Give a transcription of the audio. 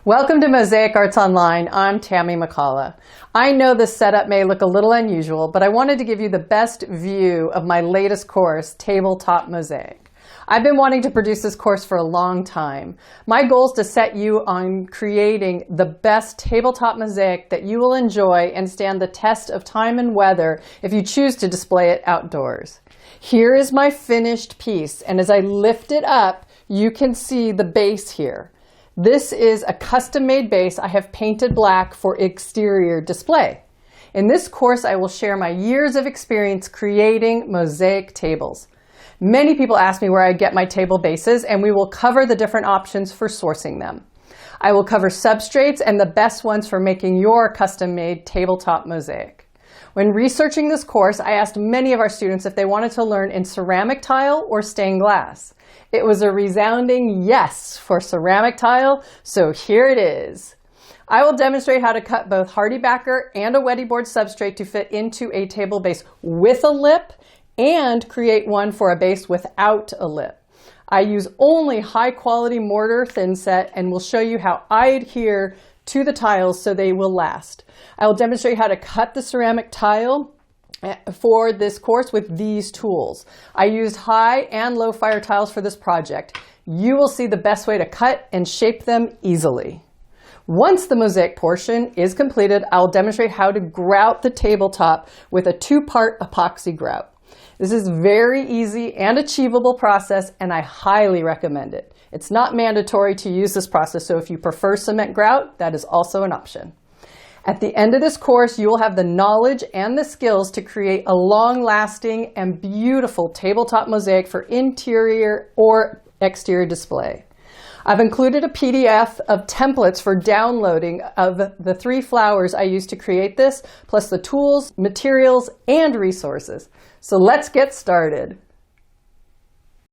Welcome to Mosaic Arts Online. I'm Tami Macala. I know this setup may look a little unusual, but I wanted to give you the best view of my latest course, Tabletop Mosaic. I've been wanting to produce this course for a long time. My goal is to set you on creating the best tabletop mosaic that you will enjoy and stand the test of time and weather if you choose to display it outdoors. Here is my finished piece, and as I lift it up, you can see the base here. This is a custom-made base I have painted black for exterior display. In this course, I will share my years of experience creating mosaic tables. Many people ask me where I get my table bases, and we will cover the different options for sourcing them. I will cover substrates and the best ones for making your custom-made tabletop mosaic. When researching this course, I asked many of our students if they wanted to learn in ceramic tile or stained glass. It was a resounding yes for ceramic tile, so here it is. I will demonstrate how to cut both HardieBacker and a Weddy board substrate to fit into a table base with a lip and create one for a base without a lip. I use only high quality mortar thin set and will show you how I adhere to the tiles so they will last. I will demonstrate how to cut the ceramic tile for this course with these tools. I used high and low fire tiles for this project. You will see the best way to cut and shape them easily. Once the mosaic portion is completed, I'll demonstrate how to grout the tabletop with a two-part epoxy grout. This is very easy and achievable process, and I highly recommend it. It's not mandatory to use this process, so if you prefer cement grout, that is also an option. At the end of this course, you will have the knowledge and the skills to create a long-lasting and beautiful tabletop mosaic for interior or exterior display. I've included a PDF of templates for downloading of the 3 flowers I used to create this, plus the tools, materials, and resources. So let's get started.